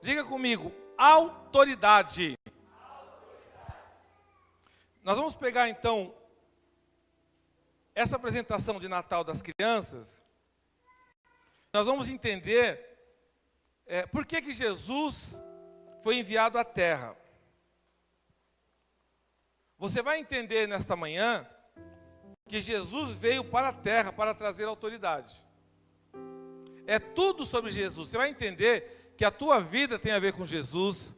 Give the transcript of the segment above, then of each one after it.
Diga comigo, autoridade. Nós vamos pegar então essa apresentação de Natal das crianças. Nós vamos entender por que Jesus foi enviado à terra. Você vai entender nesta manhã que Jesus veio para a terra para trazer autoridade. É tudo sobre Jesus. Você vai entender que a tua vida tem a ver com Jesus,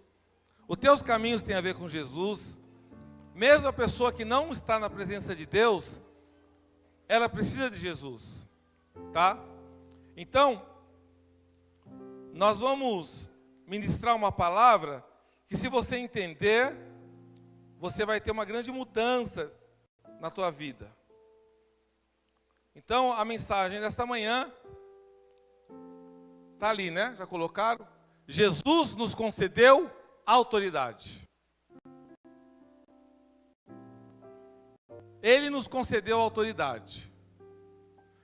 os teus caminhos têm a ver com Jesus. Mesmo a pessoa que não está na presença de Deus, ela precisa de Jesus, tá? Então, nós vamos ministrar uma palavra que, se você entender, você vai ter uma grande mudança na tua vida. Então, a mensagem desta manhã está ali, né? Já colocaram? Jesus nos concedeu autoridade. Ele nos concedeu autoridade.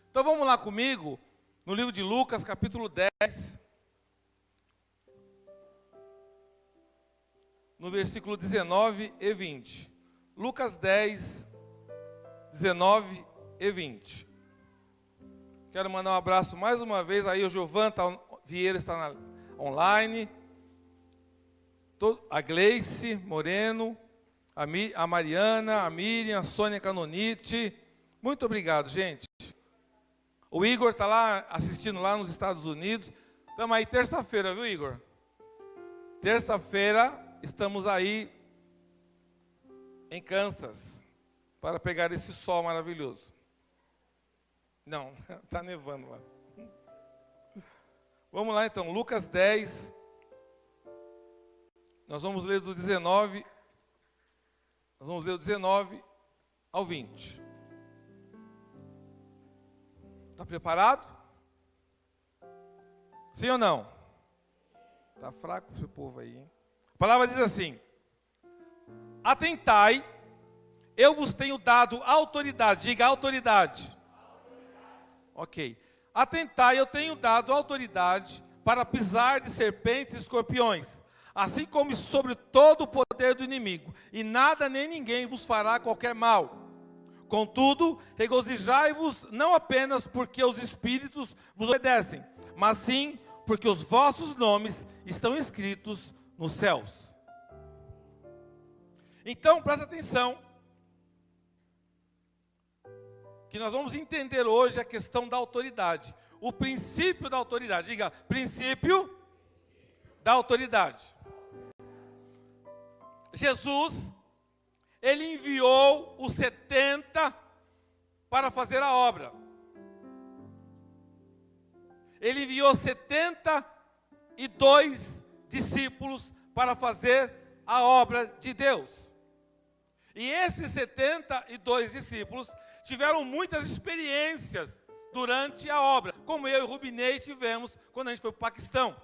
Então vamos lá comigo, no livro de Lucas, capítulo 10, no versículo 19 e 20. Lucas 10, 19 e 20. Quero mandar um abraço mais uma vez, aí o Giovan Vieira está online, a Gleice Moreno, a Mariana, a Miriam, a Sônia Canonite. Muito obrigado, gente. O Igor está lá assistindo lá nos Estados Unidos. Estamos aí terça-feira, viu, Igor? Terça-feira estamos aí em Kansas para pegar esse sol maravilhoso. Não, está nevando lá. Vamos lá então, Lucas 10. Nós vamos ler do 19. Nós vamos ler do 19 ao 20. Está preparado? Sim ou não? Está fraco esse povo aí, hein? A palavra diz assim: atentai, eu vos tenho dado autoridade. Diga autoridade. Ok. Atentai, eu tenho dado autoridade para pisar de serpentes e escorpiões, assim como sobre todo o poder do inimigo, e nada nem ninguém vos fará qualquer mal. Contudo, regozijai-vos não apenas porque os espíritos vos obedecem, mas sim porque os vossos nomes estão escritos nos céus. Então, presta atenção, que nós vamos entender hoje a questão da autoridade, o princípio da autoridade. Diga, princípio da autoridade. Jesus, ele enviou os 70 para fazer a obra. Ele enviou 72 discípulos para fazer a obra de Deus. E esses 72 discípulos tiveram muitas experiências durante a obra, como eu e o Rubinei tivemos quando a gente foi para o Paquistão.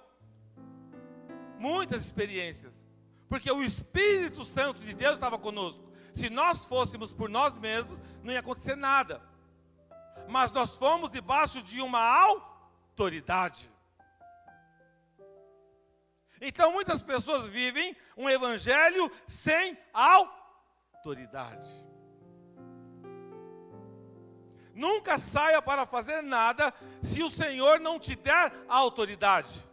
Muitas experiências, porque o Espírito Santo de Deus estava conosco. Se nós fôssemos por nós mesmos, não ia acontecer nada. Mas nós fomos debaixo de uma autoridade. Então muitas pessoas vivem um evangelho sem autoridade. Nunca saia para fazer nada se o Senhor não te der a autoridade.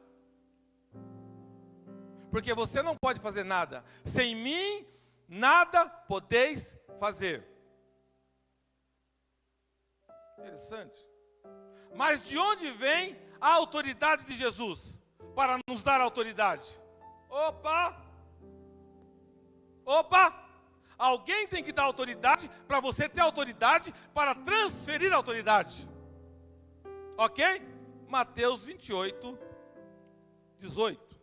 Porque você não pode fazer nada. Sem mim, nada podeis fazer. Interessante. Mas de onde vem a autoridade de Jesus para nos dar autoridade? Opa! Alguém tem que dar autoridade para você ter autoridade para transferir a autoridade. Ok? Mateus 28, 18.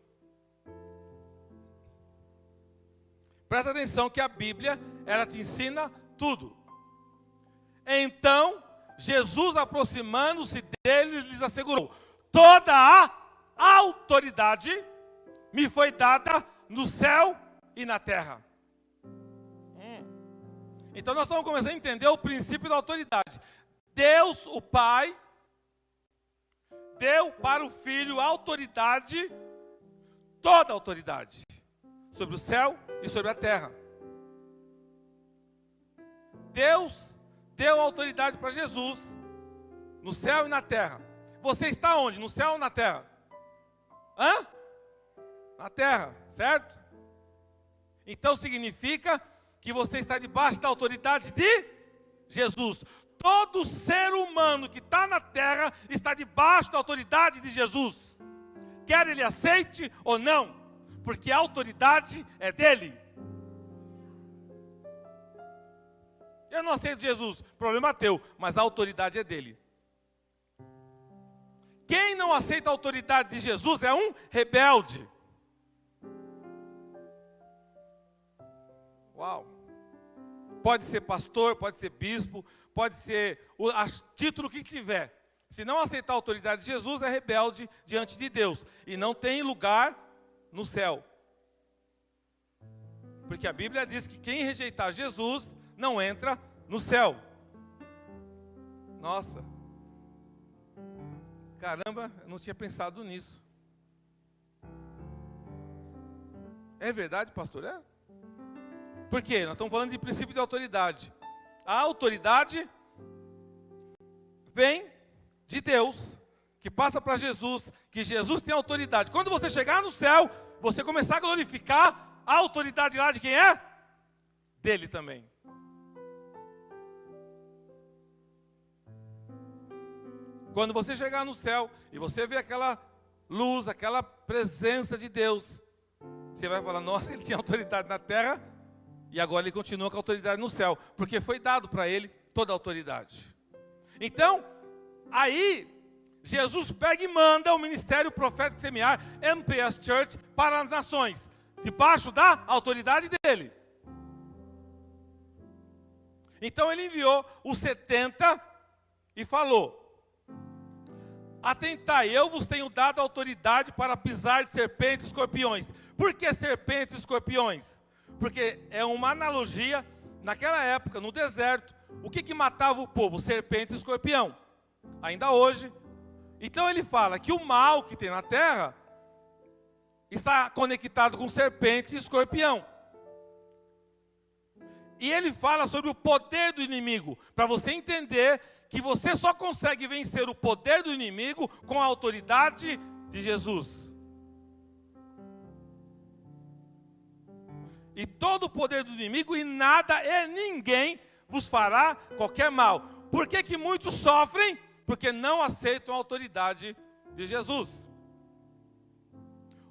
Presta atenção que a Bíblia, ela te ensina tudo. Então, Jesus, aproximando-se deles, lhes assegurou: toda a autoridade me foi dada no céu e na terra. Então nós estamos começando a entender o princípio da autoridade. Deus, o Pai, deu para o Filho autoridade toda a autoridade sobre o céu e sobre a terra. Deus deu autoridade para Jesus no céu e na terra. Você está onde? No céu ou na terra? Hã? Na terra, certo? Então significa que você está debaixo da autoridade de Jesus. Todo ser humano que está na terra está debaixo da autoridade de Jesus. Quer ele aceite ou não, porque a autoridade é dele. Eu não aceito Jesus, problema teu, mas a autoridade é dele. Quem não aceita a autoridade de Jesus é um rebelde. Uau! Pode ser pastor, pode ser bispo, pode ser o título que tiver. Se não aceitar a autoridade de Jesus, é rebelde diante de Deus. E não tem lugar no céu. Porque a Bíblia diz que quem rejeitar Jesus não entra no céu. Nossa. Caramba, eu não tinha pensado nisso. É verdade, pastor? É? Por quê? Nós estamos falando de princípio de autoridade. A autoridade vem de Deus, que passa para Jesus, que Jesus tem autoridade. Quando você chegar no céu, você começar a glorificar a autoridade lá de quem é? Dele também. Quando você chegar no céu e você vê aquela luz, aquela presença de Deus, você vai falar, nossa, ele tinha autoridade na terra e agora ele continua com a autoridade no céu, porque foi dado para ele toda a autoridade. Então, aí, Jesus pega e manda o ministério profético semiar, MPS Church, para as nações, debaixo da autoridade dele. Então ele enviou os 70 e falou: atentai, eu vos tenho dado autoridade para pisar de serpentes e escorpiões. Por que serpentes e escorpiões? Porque é uma analogia, naquela época, no deserto, o que matava o povo? Serpente e escorpião. Ainda hoje. Então ele fala que o mal que tem na terra está conectado com serpente e escorpião. E ele fala sobre o poder do inimigo, para você entender que você só consegue vencer o poder do inimigo com a autoridade de Jesus. E todo o poder do inimigo, e nada e ninguém vos fará qualquer mal. Por que que muitos sofrem? Porque não aceitam a autoridade de Jesus.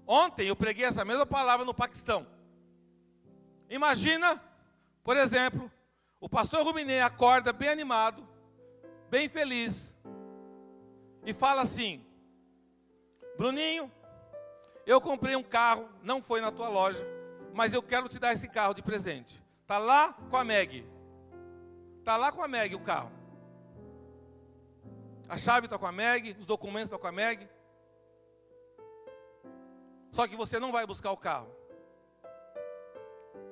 Ontem eu preguei essa mesma palavra no Paquistão. Imagina, por exemplo, o pastor Ruminei acorda bem animado, bem feliz, e fala assim: Bruninho, eu comprei um carro, não foi na tua loja, mas eu quero te dar esse carro de presente. Está lá com a Meg. Está lá com a Meg o carro. A chave está com a Meg, os documentos estão com a Meg. Só que você não vai buscar o carro.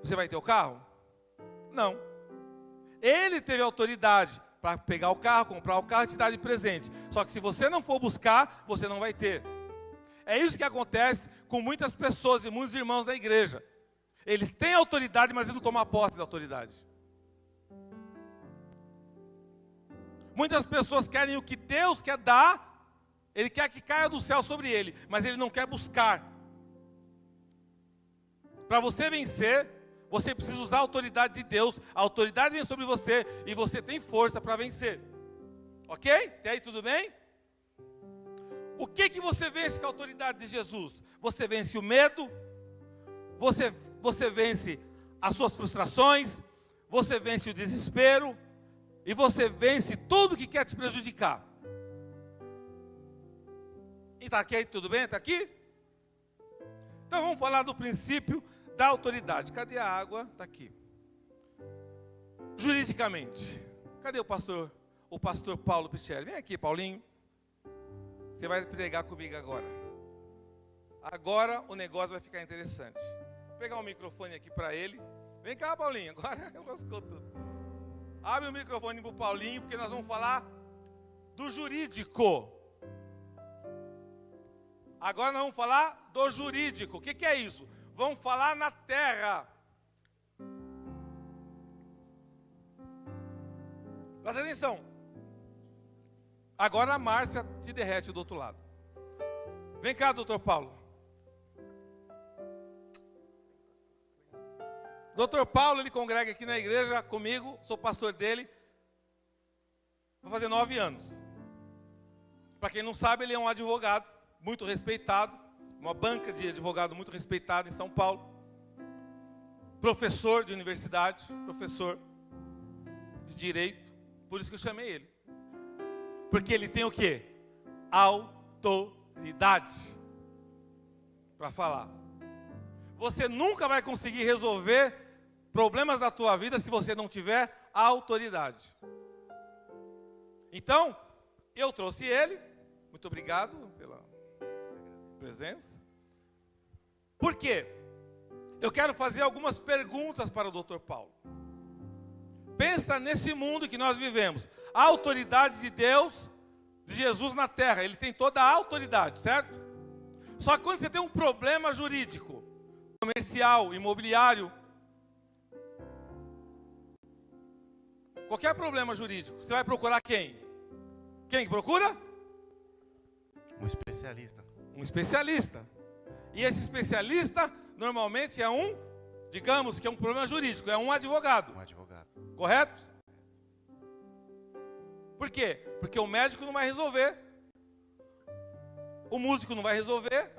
Você vai ter o carro? Não. Ele teve autoridade para pegar o carro, comprar o carro e te dar de presente. Só que se você não for buscar, você não vai ter. É isso que acontece com muitas pessoas e muitos irmãos da igreja. Eles têm autoridade, mas eles não tomam posse da autoridade. Muitas pessoas querem o que Deus quer dar, Ele quer que caia do céu sobre ele, mas ele não quer buscar. Para você vencer, você precisa usar a autoridade de Deus. A autoridade vem sobre você e você tem força para vencer. Ok? Até aí tudo bem? O que você vence com a autoridade de Jesus? Você vence o medo, você vence as suas frustrações, você vence o desespero e você vence tudo que quer te prejudicar. E está aqui, tudo bem? Está aqui? Então vamos falar do princípio da autoridade. Cadê a água? Está aqui. Juridicamente. Cadê o pastor Paulo Pichelli? Vem aqui, Paulinho. Você vai pregar comigo agora. Agora o negócio vai ficar interessante. Vou pegar o microfone aqui para ele. Vem cá, Paulinho. Agora eu lascou tudo. Abre o microfone para o Paulinho, porque nós vamos falar do jurídico. Agora nós vamos falar do jurídico. O que é isso? Vamos falar na terra. Presta atenção. Agora a Márcia se derrete do outro lado. Vem cá, doutor Paulo. Doutor Paulo, ele congrega aqui na igreja comigo, sou pastor dele. Vai fazer 9 anos. Para quem não sabe, ele é um advogado muito respeitado, uma banca de advogado muito respeitada em São Paulo. Professor de universidade, professor de direito. Por isso que eu chamei ele. Porque ele tem o quê? Autoridade para falar. Você nunca vai conseguir resolver problemas da tua vida se você não tiver autoridade. Então, eu trouxe ele. Muito obrigado pela presença. Por quê? Eu quero fazer algumas perguntas para o Dr. Paulo. Pensa nesse mundo que nós vivemos. A autoridade de Deus, de Jesus na terra. Ele tem toda a autoridade, certo? Só que quando você tem um problema jurídico, comercial, imobiliário, qualquer problema jurídico, você vai procurar quem? Quem que procura? Um especialista. Um especialista. E esse especialista, normalmente é digamos que é um problema jurídico, é um advogado. Um advogado. Correto? Por quê? Porque o médico não vai resolver. O músico não vai resolver.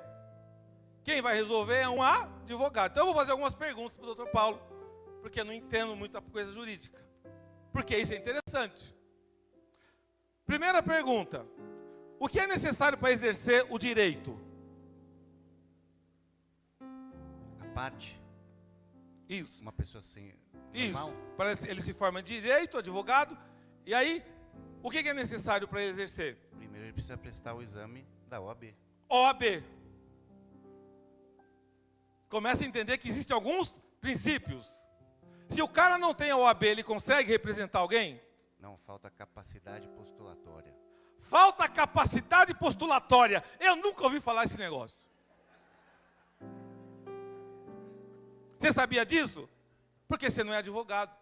Quem vai resolver é um advogado. Então eu vou fazer algumas perguntas para o Dr. Paulo, porque eu não entendo muita coisa jurídica. Porque isso é interessante. Primeira pergunta. O que é necessário para exercer o direito? A parte. Isso. Uma pessoa assim. Isso. Parece, ele se forma em direito, advogado. E aí, o que é necessário para exercer? Primeiro ele precisa prestar o exame da OAB. OAB. Começa a entender que existem alguns princípios. Se o cara não tem a OAB, ele consegue representar alguém? Não, falta capacidade postulatória. Falta capacidade postulatória. Eu nunca ouvi falar esse negócio. Você sabia disso? Porque você não é advogado.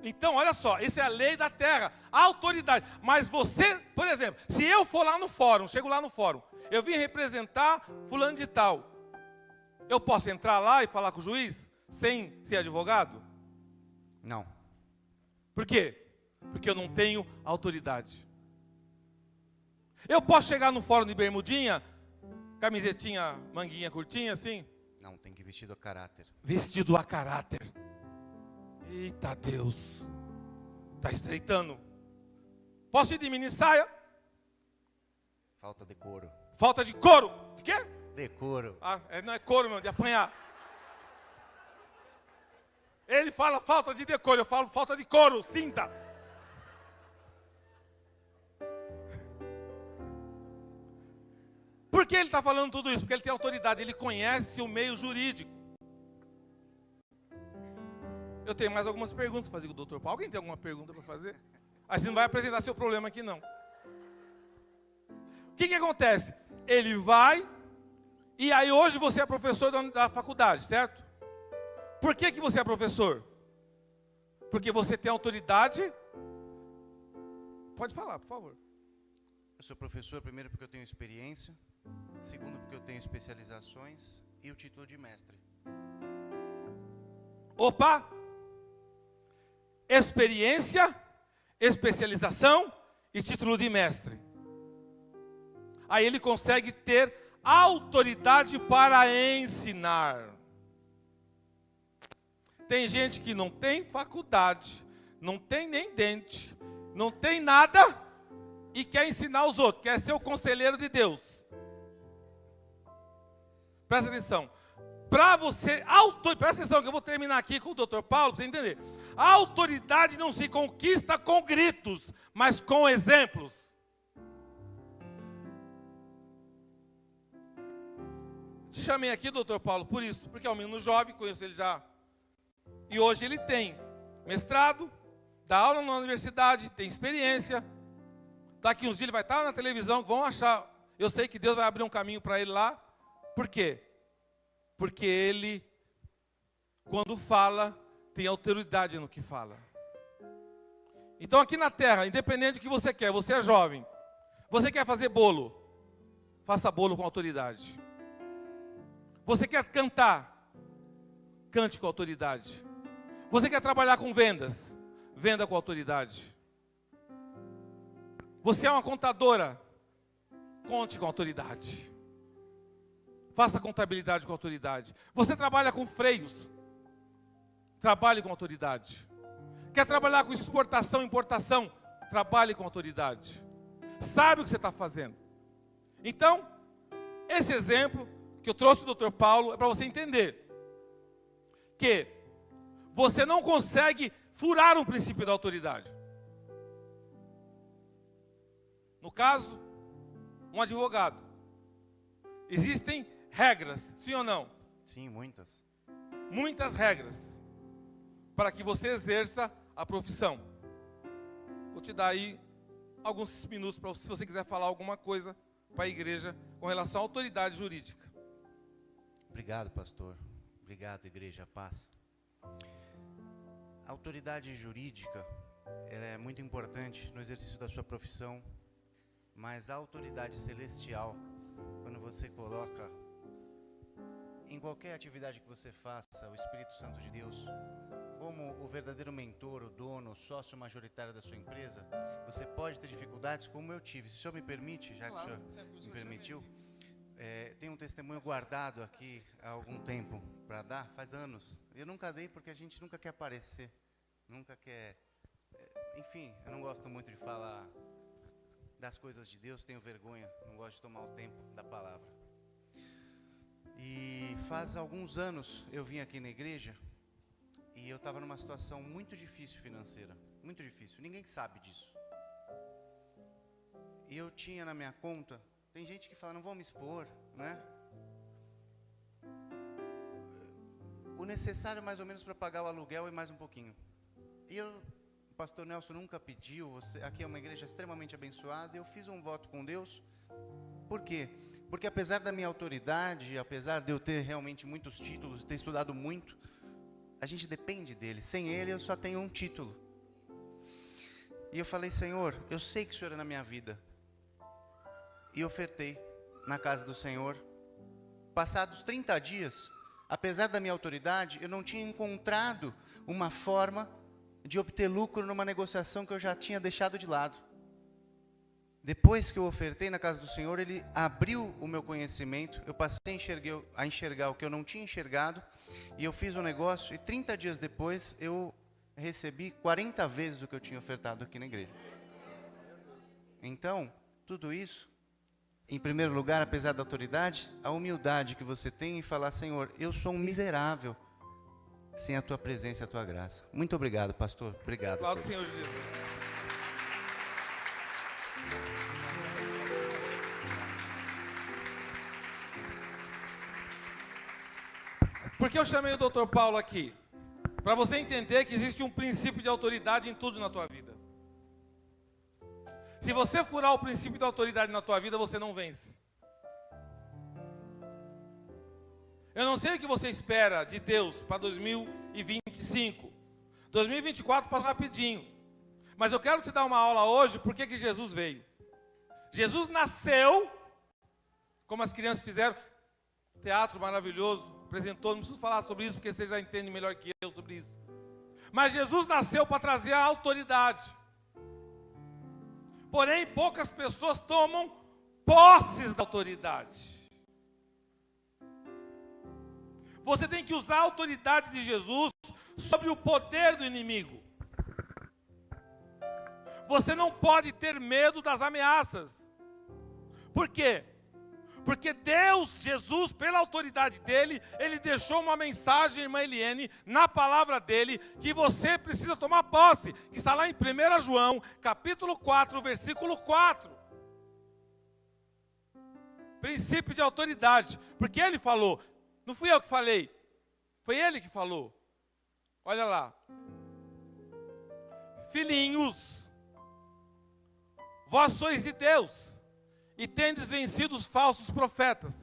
Então, olha só, isso é a lei da terra, a autoridade. Mas você, por exemplo, se eu for lá no fórum, chego lá no fórum, eu vim representar fulano de tal, eu posso entrar lá e falar com o juiz sem ser advogado? Não. Por quê? Porque eu não tenho autoridade. Eu posso chegar no fórum de bermudinha, camisetinha, manguinha curtinha assim? Não, tem que ir vestido a caráter. Vestido a caráter. Eita Deus. Está estreitando. Posso ir de mini saia? Falta decoro. Falta de couro. De quê? Decoro. Não é couro, meu, de apanhar. Ele fala falta de decoro, eu falo falta de couro, cinta. Por que ele está falando tudo isso? Porque ele tem autoridade, ele conhece o meio jurídico. Eu tenho mais algumas perguntas para fazer com o doutor Paulo. Alguém tem alguma pergunta para fazer? Aí você não vai apresentar seu problema aqui, não. O que acontece? Ele vai, e aí hoje você é professor da faculdade, certo? Por que você é professor? Porque você tem autoridade. Pode falar, por favor. Eu sou professor, primeiro porque eu tenho experiência, segundo porque eu tenho especializações e o título de mestre. Opa! Experiência, especialização e título de mestre. Aí ele consegue ter autoridade para ensinar. Tem gente que não tem faculdade, não tem nem dente, não tem nada e quer ensinar os outros, quer ser o conselheiro de Deus. Presta atenção. Presta atenção que eu vou terminar aqui com o Dr. Paulo, para você entender. A autoridade não se conquista com gritos, mas com exemplos. Te chamei aqui, Dr. Paulo, por isso, porque é um menino jovem, conheço ele já. E hoje ele tem mestrado, dá aula na universidade, tem experiência. Daqui uns dias ele vai estar na televisão, vão achar eu sei que Deus vai abrir um caminho para ele lá. Por quê? Porque ele, quando fala, tem autoridade no que fala. Então aqui na terra, independente do que você quer, você é jovem, você quer fazer bolo, faça bolo com autoridade. Você quer cantar, cante com autoridade. Você quer trabalhar com vendas, venda com autoridade. Você é uma contadora, conte com autoridade. Faça contabilidade com autoridade. Você trabalha com freios, trabalhe com autoridade. Quer trabalhar com exportação e importação, trabalhe com autoridade. Sabe o que você está fazendo. Então, esse exemplo que eu trouxe do Dr. Paulo é para você entender que você não consegue furar um princípio da autoridade. No caso, um advogado. Existem regras, sim ou não? Sim, muitas. Muitas regras para que você exerça a profissão. Vou te dar aí alguns minutos para se você quiser falar alguma coisa para a igreja com relação à autoridade jurídica. Obrigado, pastor. Obrigado, igreja. Paz. A autoridade jurídica ela é muito importante no exercício da sua profissão, mas a autoridade celestial, quando você coloca em qualquer atividade que você faça, o Espírito Santo de Deus, como o verdadeiro mentor, o dono, o sócio majoritário da sua empresa, você pode ter dificuldades como eu tive. Se o senhor me permite, já que o senhor me permitiu, tem um testemunho guardado aqui há algum tempo para dar, faz anos. Eu nunca dei porque a gente nunca quer aparecer, nunca quer... Enfim, eu não gosto muito de falar das coisas de Deus, tenho vergonha, não gosto de tomar o tempo da palavra. E faz alguns anos eu vim aqui na igreja e eu estava numa situação muito difícil financeira, muito difícil, ninguém sabe disso. E eu tinha na minha conta, tem gente que fala, não vou me expor, né? O necessário mais ou menos para pagar o aluguel e mais um pouquinho. E o pastor Nelson nunca pediu, aqui é uma igreja extremamente abençoada, eu fiz um voto com Deus. Por quê? Porque apesar da minha autoridade, apesar de eu ter realmente muitos títulos, ter estudado muito, a gente depende dele. Sem ele eu só tenho um título. E eu falei, Senhor, eu sei que o Senhor é na minha vida. E ofertei na casa do Senhor. Passados 30 dias, apesar da minha autoridade, eu não tinha encontrado uma forma de obter lucro numa negociação que eu já tinha deixado de lado. Depois que eu ofertei na casa do Senhor, Ele abriu o meu conhecimento, eu passei a enxergar o que eu não tinha enxergado, e eu fiz um negócio, e 30 dias depois, eu recebi 40 vezes o que eu tinha ofertado aqui na igreja. Então, tudo isso, em primeiro lugar, apesar da autoridade, a humildade que você tem em falar, Senhor, eu sou um miserável, sem a Tua presença e a Tua graça. Muito obrigado, pastor. Obrigado. Aplauda o Senhor Jesus. Por que eu chamei o Dr. Paulo aqui? Para você entender que existe um princípio de autoridade em tudo na tua vida. Se você furar o princípio de autoridade na tua vida, você não vence. Eu não sei o que você espera de Deus para 2025. 2024 passa rapidinho. Mas eu quero te dar uma aula hoje, por que Jesus veio. Jesus nasceu, como as crianças fizeram, teatro maravilhoso, apresentou, não preciso falar sobre isso, porque você já entende melhor que eu sobre isso. Mas Jesus nasceu para trazer a autoridade. Porém, poucas pessoas tomam posses da autoridade. Você tem que usar a autoridade de Jesus sobre o poder do inimigo. Você não pode ter medo das ameaças. Por quê? Porque Deus, Jesus, pela autoridade dele, ele deixou uma mensagem, irmã Eliane, na palavra dele, que você precisa tomar posse, que está lá em 1 João, capítulo 4, versículo 4. Princípio de autoridade, porque ele falou, não fui eu que falei, foi ele que falou. Olha lá. Filhinhos, vós sois de Deus, e tendes vencido os falsos profetas,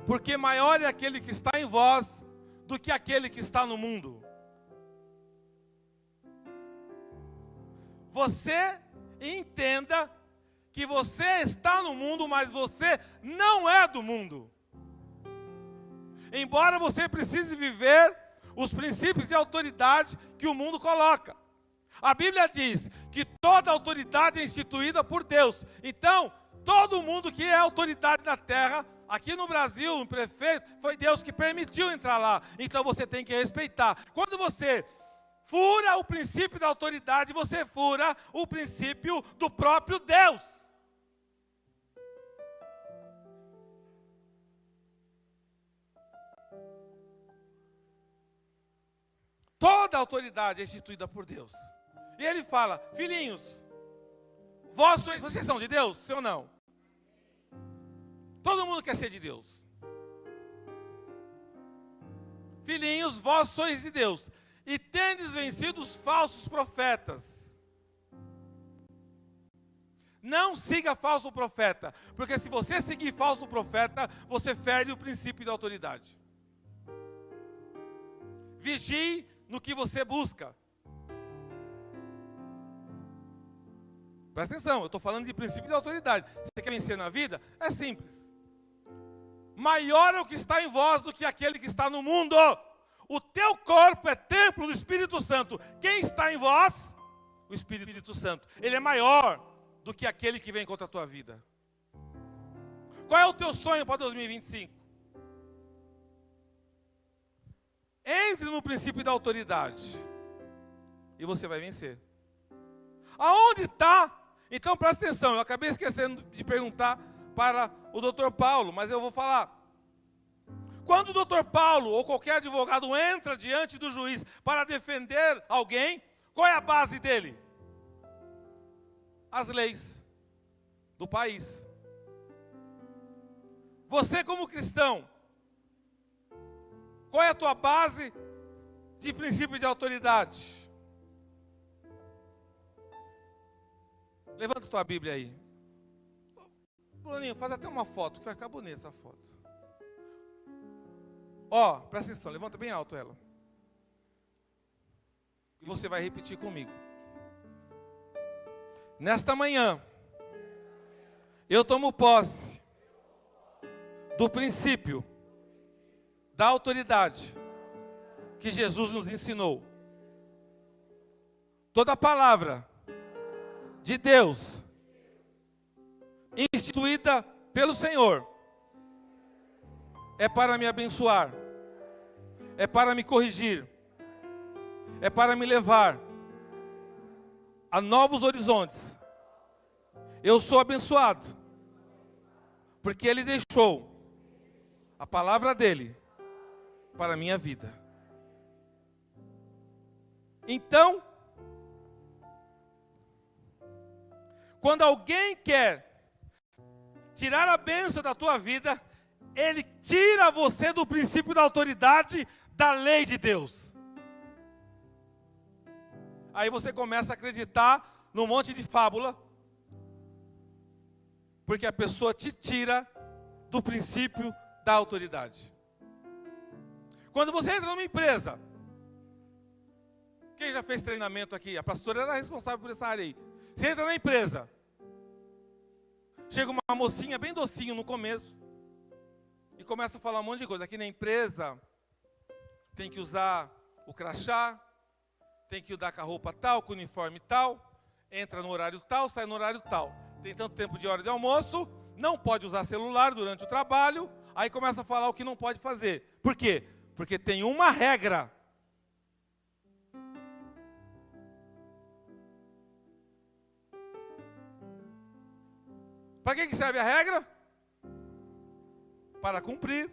porque maior é aquele que está em vós do que aquele que está no mundo. Você entenda que você está no mundo, mas você não é do mundo. Embora você precise viver os princípios de autoridade que o mundo coloca. A Bíblia diz que toda autoridade é instituída por Deus. Então, todo mundo que é autoridade na terra, aqui no Brasil, o prefeito, foi Deus que permitiu entrar lá. Então você tem que respeitar. Quando você fura o princípio da autoridade, você fura o princípio do próprio Deus. Toda autoridade é instituída por Deus. E ele fala: filhinhos, vocês são de Deus, sim ou não? Todo mundo quer ser de Deus. Filhinhos, vós sois de Deus, e tendes vencido os falsos profetas. Não siga falso profeta, porque se você seguir falso profeta, você fere o princípio da autoridade. Vigie no que você busca. Presta atenção, eu estou falando de princípio de autoridade. Você quer vencer na vida? É simples. Maior é o que está em vós do que aquele que está no mundo. O teu corpo é templo do Espírito Santo. Quem está em vós? O Espírito Santo. Ele é maior do que aquele que vem contra a tua vida. Qual é o teu sonho para 2025? Entre no princípio da autoridade e você vai vencer. Aonde está? Então presta atenção, eu acabei esquecendo de perguntar para o Dr. Paulo, mas eu vou falar. Quando o Dr. Paulo ou qualquer advogado entra diante do juiz para defender alguém, qual é a base dele? As leis do país. Você como cristão, qual é a tua base de princípio de autoridade? Levanta tua Bíblia aí. Bruninho, faz até uma foto, que vai ficar bonita essa foto. Ó, presta atenção, levanta bem alto ela. E você vai repetir comigo. Nesta manhã, eu tomo posse do princípio da autoridade que Jesus nos ensinou. Toda palavra de Deus instituída pelo Senhor é para me abençoar, é para me corrigir, é para me levar a novos horizontes. Eu sou abençoado porque Ele deixou a palavra dEle para a minha vida. Então, quando alguém quer tirar a bênção da tua vida, ele tira você do princípio da autoridade da lei de Deus. Aí você começa a acreditar num monte de fábula, porque a pessoa te tira do princípio da autoridade. Quando você entra numa empresa, quem já fez treinamento aqui? A pastora era responsável por essa área aí. Você entra na empresa, chega uma mocinha bem docinho no começo e começa a falar um monte de coisa. Aqui na empresa tem que usar o crachá, tem que andar com a roupa tal, com o uniforme tal, entra no horário tal, sai no horário tal. Tem tanto tempo de hora de almoço, não pode usar celular durante o trabalho, aí começa a falar o que não pode fazer. Por quê? Porque tem uma regra. Para que serve a regra? Para cumprir.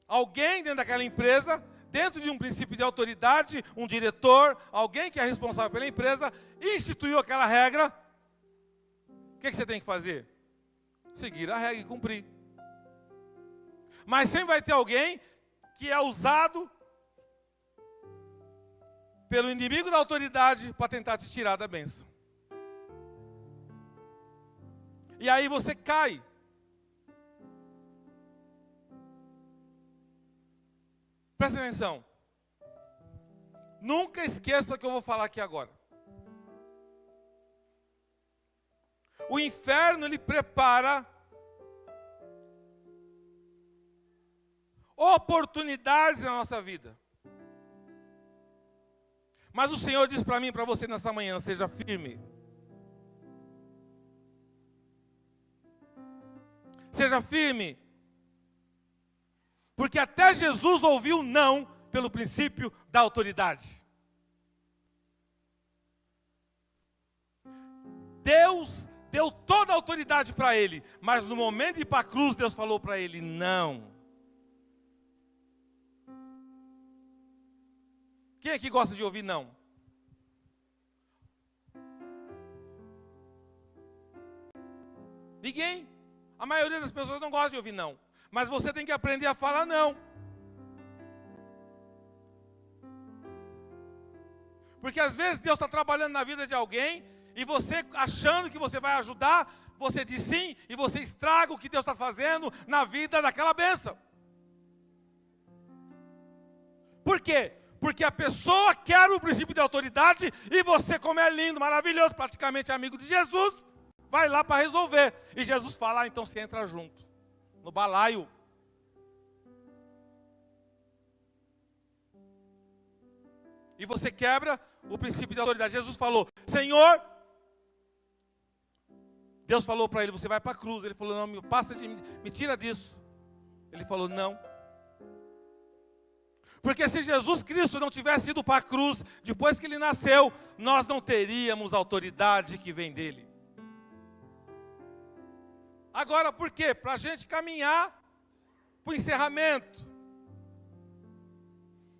Alguém dentro daquela empresa, dentro de um princípio de autoridade, um diretor, alguém que é responsável pela empresa, instituiu aquela regra. O que você tem que fazer? Seguir a regra e cumprir. Mas sempre vai ter alguém que é usado pelo inimigo da autoridade para tentar te tirar da bênção. E aí você cai. Presta atenção. Nunca esqueça o que eu vou falar aqui agora. O inferno, ele prepara oportunidades na nossa vida. Mas o Senhor diz para mim e para você nessa manhã: seja firme. Seja firme. Porque até Jesus ouviu não pelo princípio da autoridade. Deus deu toda a autoridade para ele, mas no momento de ir para a cruz, Deus falou para ele: não. Quem aqui gosta de ouvir não? Ninguém. A maioria das pessoas não gosta de ouvir não. Mas você tem que aprender a falar não. Porque às vezes Deus está trabalhando na vida de alguém, e você achando que você vai ajudar, você diz sim, e você estraga o que Deus está fazendo na vida daquela bênção. Por quê? Porque a pessoa quer o princípio de autoridade, e você, como é lindo, maravilhoso, praticamente amigo de Jesus, vai lá para resolver. E Jesus fala: então você entra junto, no balaio. E você quebra o princípio de autoridade. Jesus falou: Senhor, Deus falou para ele: você vai para a cruz. Ele falou: não, me tira disso. Ele falou: não. Porque se Jesus Cristo não tivesse ido para a cruz, depois que ele nasceu, nós não teríamos a autoridade que vem dele. Agora, por quê? Para a gente caminhar para o encerramento.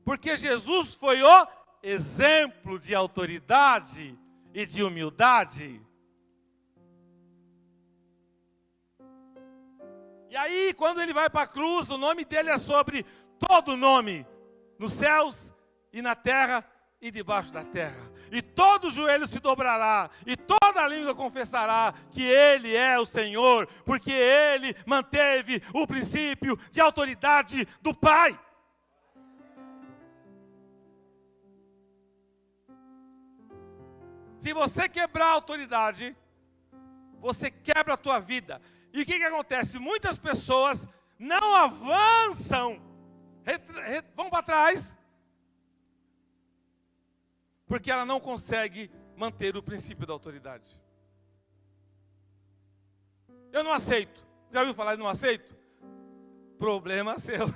Porque Jesus foi o exemplo de autoridade e de humildade. E aí, quando ele vai para a cruz, o nome dele é sobre todo nome, nos céus e na terra e debaixo da terra. E todo joelho se dobrará, e toda língua confessará que Ele é o Senhor, porque Ele manteve o princípio de autoridade do Pai. Se você quebrar a autoridade, você quebra a tua vida. E o que acontece? Muitas pessoas não avançam, vão para trás, porque ela não consegue manter o princípio da autoridade. Eu não aceito. Já ouviu falar de não aceito? Problema seu.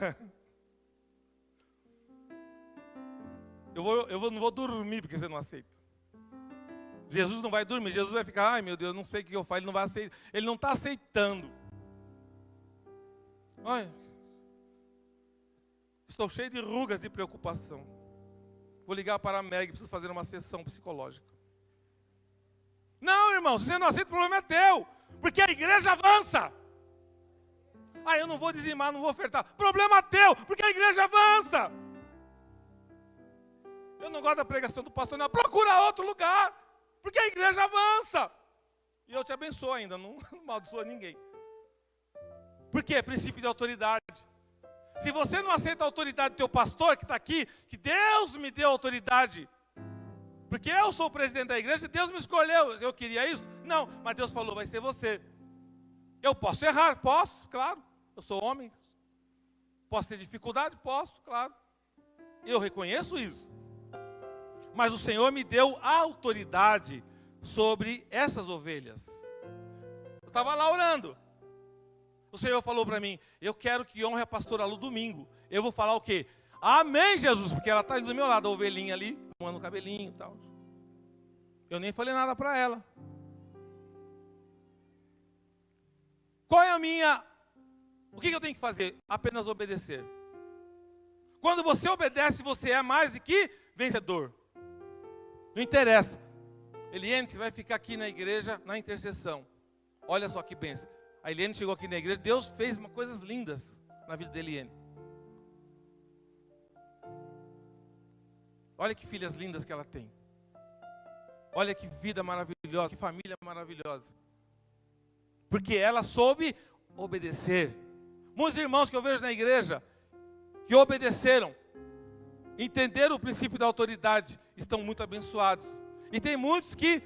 Não vou dormir porque você não aceita. Jesus não vai dormir. Jesus vai ficar: ai meu Deus, não sei o que eu faço. Ele não vai aceitar. Ele não está aceitando. Olha, estou cheio de rugas de preocupação. Vou ligar para a Meg, preciso fazer uma sessão psicológica. Não, irmão, se você não aceita, o problema é teu. Porque a igreja avança. Ah, eu não vou dizimar, não vou ofertar. Problema teu, porque a igreja avança. Eu não gosto da pregação do pastor, não. Procura outro lugar, porque a igreja avança. E eu te abençoo ainda, não amaldiçoa ninguém. Por quê? Princípio de autoridade. Se você não aceita a autoridade do teu pastor que está aqui, que Deus me deu autoridade, porque eu sou o presidente da igreja, Deus me escolheu, eu queria isso? Não, mas Deus falou: vai ser você. Eu posso errar? Posso, claro, eu sou homem. Posso ter dificuldade? Posso, claro. Eu reconheço isso. Mas o Senhor me deu a autoridade sobre essas ovelhas. Eu estava lá orando. O Senhor falou para mim: eu quero que honre a pastora Lu domingo. Eu vou falar o quê? Amém, Jesus, porque ela está ali do meu lado, a ovelhinha ali, arrumando o cabelinho e tal. Eu nem falei nada para ela. Qual é a minha... O que eu tenho que fazer? Apenas obedecer. Quando você obedece, você é mais do que vencedor. Não interessa. Eliane, você vai ficar aqui na igreja, na intercessão. Olha só que bênção. A Eliane chegou aqui na igreja, Deus fez coisas lindas na vida da Eliane. Olha que filhas lindas que ela tem. Olha que vida maravilhosa, que família maravilhosa. porque ela soube obedecer. Muitos irmãos que eu vejo na igreja, que obedeceram, entenderam o princípio da autoridade, estão muito abençoados. E tem muitos que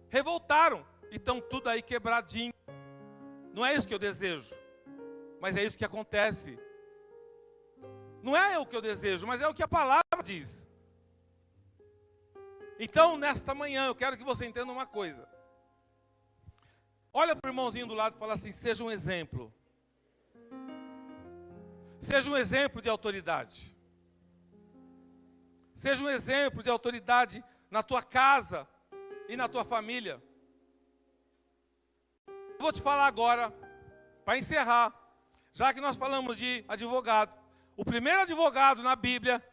revoltaram e estão tudo aí quebradinho. Não é isso que eu desejo, mas é isso que acontece. Não é o que eu desejo, mas é o que a palavra diz. Então, nesta manhã, eu quero que você entenda uma coisa. Olha para o irmãozinho do lado e fala assim: seja um exemplo. Seja um exemplo de autoridade. Seja um exemplo de autoridade na tua casa e na tua família. Eu vou te falar agora, para encerrar, já que nós falamos de advogado. O primeiro advogado na Bíblia,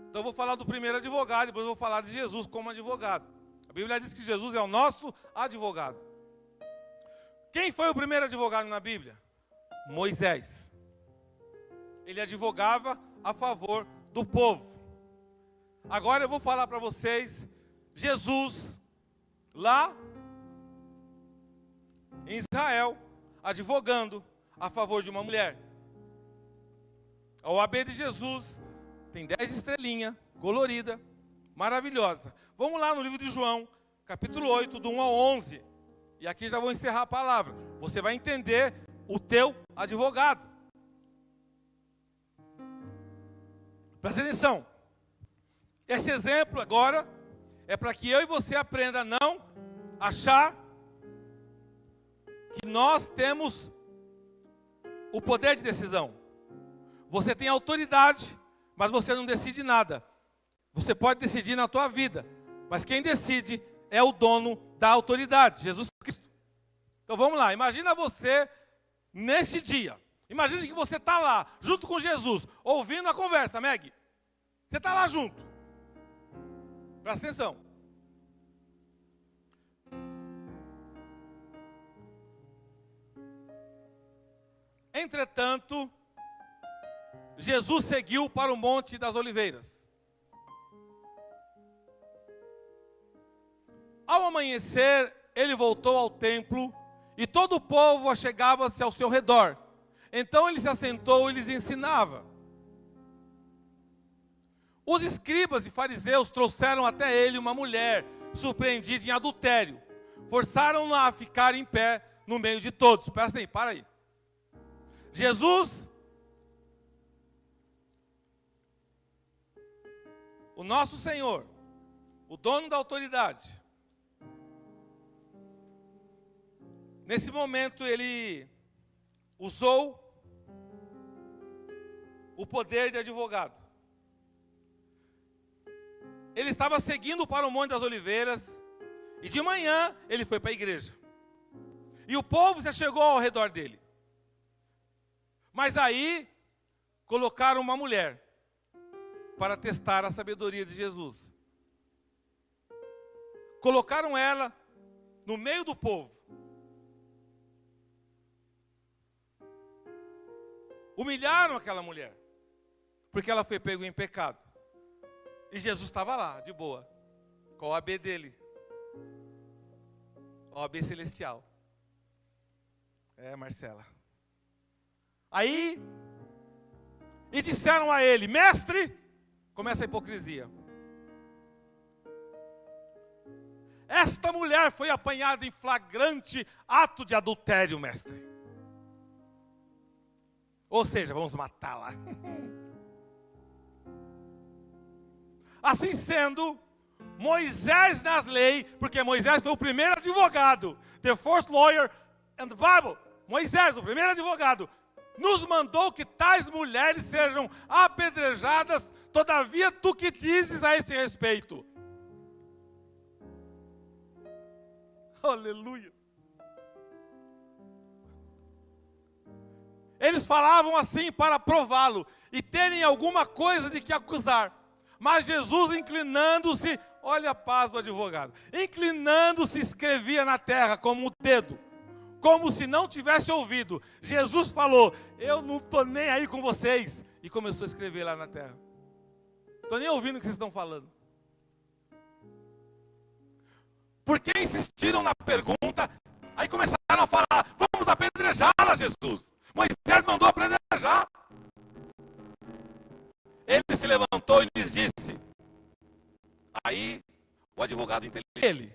então eu vou falar do primeiro advogado, depois eu vou falar de Jesus como advogado. A Bíblia diz que Jesus é o nosso advogado. Quem foi o primeiro advogado na Bíblia? Moisés. Ele advogava a favor do povo. Agora eu vou falar para vocês, Jesus, lá em Israel, advogando a favor de uma mulher. A OAB de Jesus tem 10 estrelinhas, colorida, maravilhosa. Vamos lá no livro de João, capítulo 8, do 1 ao 11. E aqui já vou encerrar a palavra. Você vai entender o teu advogado. Presta atenção. Esse exemplo agora é para que eu e você aprenda a não achar que nós temos o poder de decisão. Você tem autoridade, mas você não decide nada. Você pode decidir na tua vida, mas quem decide é o dono da autoridade, Jesus Cristo. Então vamos lá, imagina você nesse dia. Imagina que você está lá, junto com Jesus, ouvindo a conversa, Meg. Você está lá junto. Presta atenção. Entretanto, Jesus seguiu para o Monte das Oliveiras. Ao amanhecer, ele voltou ao templo e todo o povo achegava-se ao seu redor. Então ele se assentou e lhes ensinava. Os escribas e fariseus trouxeram até ele uma mulher surpreendida em adultério. Forçaram-na a ficar em pé no meio de todos. Presta aí, para aí. Jesus, o nosso Senhor, o dono da autoridade, nesse momento ele usou o poder de advogado. Ele estava seguindo para o Monte das Oliveiras e de manhã ele foi para a igreja. E o povo já chegou ao redor dele. Mas aí colocaram uma mulher para testar a sabedoria de Jesus. Colocaram ela no meio do povo. Humilharam aquela mulher, porque ela foi pega em pecado. E Jesus estava lá, de boa, com a OAB dele. OAB celestial. É, Marcela. Aí, e disseram a ele: mestre, começa a hipocrisia. Esta mulher foi apanhada em flagrante ato de adultério, mestre. Ou seja, vamos matá-la. Assim sendo, Moisés nas leis, porque Moisés foi o primeiro advogado, the first lawyer in the Bible. Moisés, o primeiro advogado, nos mandou que tais mulheres sejam apedrejadas. Todavia, tu que dizes a esse respeito? Aleluia. Eles falavam assim para prová-lo e terem alguma coisa de que acusar. Mas Jesus, inclinando-se, olha a paz do advogado, inclinando-se, escrevia na terra como um dedo, como se não tivesse ouvido. Jesus falou: eu não estou nem aí com vocês. E começou a escrever lá na terra. Estou nem ouvindo o que vocês estão falando. Porque insistiram na pergunta, Aí começaram a falar, vamos apedrejá-la, Jesus. Moisés mandou apedrejar. Ele se levantou e lhes disse, aí o advogado inteligente, ele,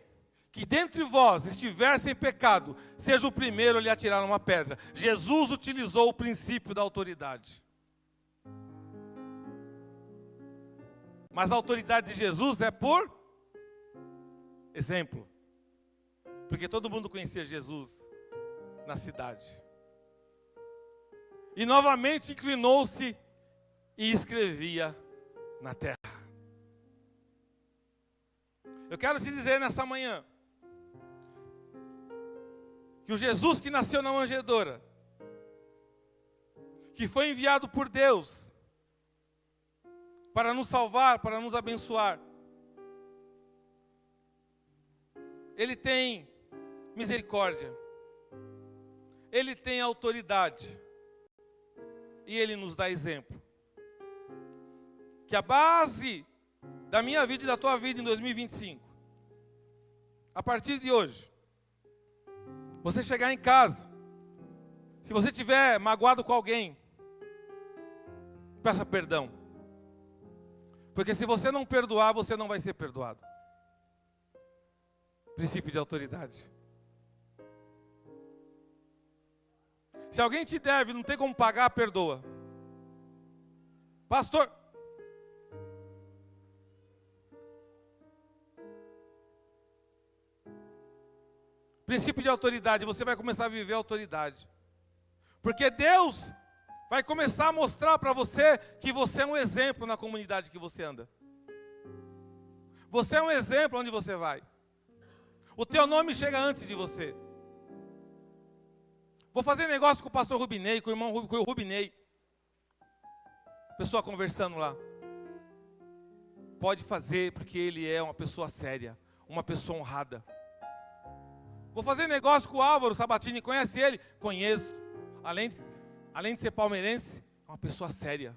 que dentre vós estiver sem pecado, seja o primeiro a lhe atirar uma pedra. Jesus utilizou o princípio da autoridade. Mas a autoridade de Jesus é por exemplo. Porque todo mundo conhecia Jesus na cidade. E novamente inclinou-se e escrevia na terra. Eu quero te dizer nesta manhã que o Jesus que nasceu na manjedoura, que foi enviado por Deus para nos salvar, para nos abençoar, Ele tem misericórdia, Ele tem autoridade e Ele nos dá exemplo. Que a base da minha vida e da tua vida em 2025, a partir de hoje, você chegar em casa, se você estiver magoado com alguém, peça perdão. Porque se você não perdoar, você não vai ser perdoado. Princípio de autoridade. Se alguém te deve, não tem como pagar, perdoa. Pastor, princípio de autoridade, você vai começar a viver a autoridade. Porque Deus vai começar a mostrar para você que você é um exemplo na comunidade que você anda. Você é um exemplo onde você vai. O teu nome chega antes de você. Vou fazer negócio com o pastor Rubinei, com o irmão Rubinei. Pessoa conversando lá. Pode fazer, porque ele é uma pessoa séria, uma pessoa honrada. Vou fazer negócio com o Álvaro Sabatini, conhece ele? Conheço. Além de ser palmeirense, é uma pessoa séria.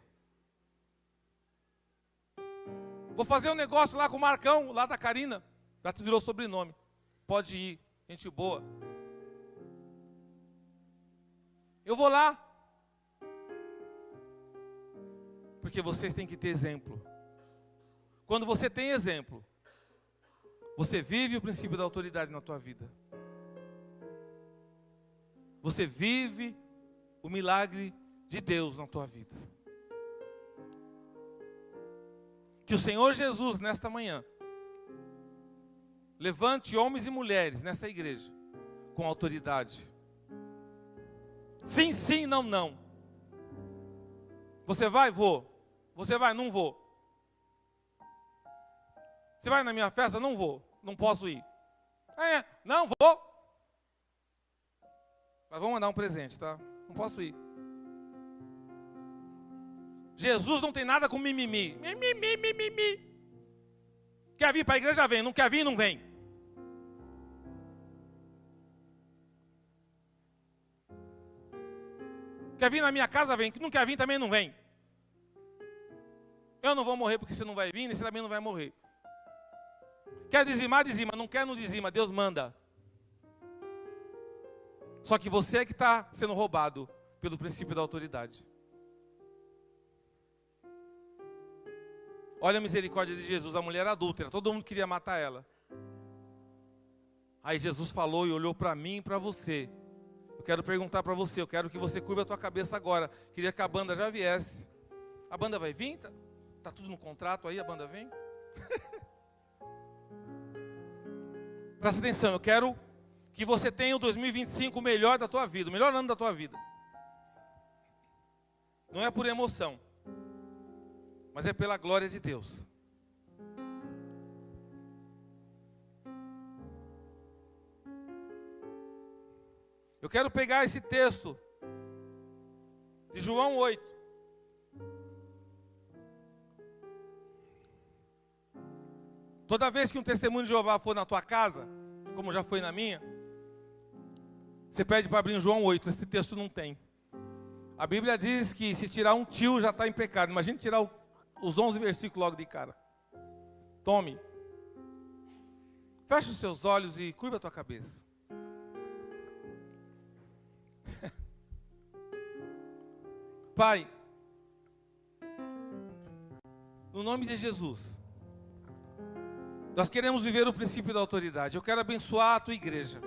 Vou fazer um negócio lá com o Marcão, lá da Carina. Já te virou sobrenome. Pode ir, gente boa. Eu vou lá. Porque vocês têm que ter exemplo. Quando você tem exemplo, você vive o princípio da autoridade na tua vida. Você vive o milagre de Deus na tua vida. Que o Senhor Jesus, nesta manhã, levante homens e mulheres nessa igreja com autoridade. Sim, sim, não, não. Você vai? Vou. Você vai? Não vou. Você vai na minha festa? Não vou. Não posso ir. Não vou. Mas vou mandar um presente, tá? Não posso ir. Jesus não tem nada com mimimi. Mimimi. Quer vir para a igreja? Vem. Não quer vir? Não vem. Quer vir na minha casa? Vem. Não quer vir? Também não vem. Eu não vou morrer porque você não vai vir, nem você também não vai morrer. Quer dizimar? Dizima. Não quer? Não dizima. Deus manda. Só que você é que está sendo roubado pelo princípio da autoridade. Olha a misericórdia de Jesus, a mulher adúltera, todo mundo queria matar ela. Aí Jesus falou e olhou para mim e para você. Eu quero perguntar para você, eu quero que você curva a tua cabeça agora. Queria que a banda já viesse. A banda vai vir? Tá tudo no contrato aí, a banda vem? Presta atenção, eu quero que você tenha o 2025 o melhor da tua vida, o melhor ano da tua vida. Não é por emoção, mas é pela glória de Deus. Eu quero pegar esse texto de João 8. Toda vez que um testemunho de Jeová for na tua casa, como já foi na minha, você pede para abrir em João 8, esse texto não tem. A Bíblia diz que se tirar um tio já está em pecado. Imagina tirar os 11 versículos logo de cara. Tome. Feche os seus olhos e curva a tua cabeça. Pai, no nome de Jesus, nós queremos viver o princípio da autoridade. Eu quero abençoar a tua igreja,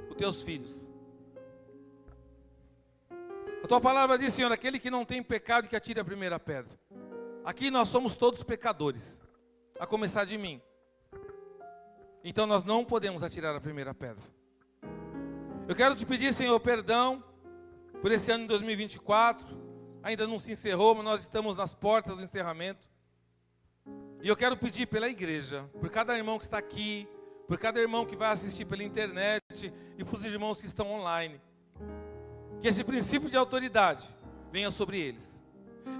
os teus filhos. A tua palavra diz, Senhor, aquele que não tem pecado que atire a primeira pedra. Aqui nós somos todos pecadores, a começar de mim. Então nós não podemos atirar a primeira pedra. Eu quero te pedir, Senhor, perdão por esse ano de 2024. Ainda não se encerrou, mas nós estamos nas portas do encerramento. E eu quero pedir pela igreja, por cada irmão que está aqui, por cada irmão que vai assistir pela internet e por os irmãos que estão online, que esse princípio de autoridade venha sobre eles.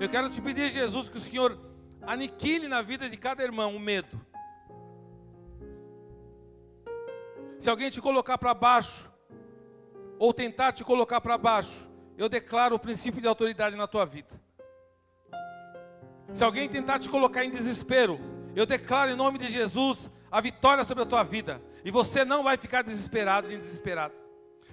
Eu quero te pedir, Jesus, que o Senhor aniquile na vida de cada irmão o medo. Se alguém te colocar para baixo, ou tentar te colocar para baixo, eu declaro o princípio de autoridade na tua vida. Se alguém tentar te colocar em desespero, eu declaro em nome de Jesus a vitória sobre a tua vida. E você não vai ficar desesperado nem desesperado.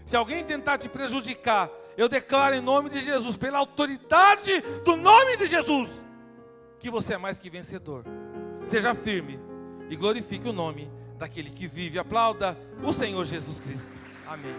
Se alguém tentar te prejudicar, eu declaro em nome de Jesus, pela autoridade do nome de Jesus, que você é mais que vencedor. Seja firme e glorifique o nome daquele que vive. Aplauda o Senhor Jesus Cristo. Amém.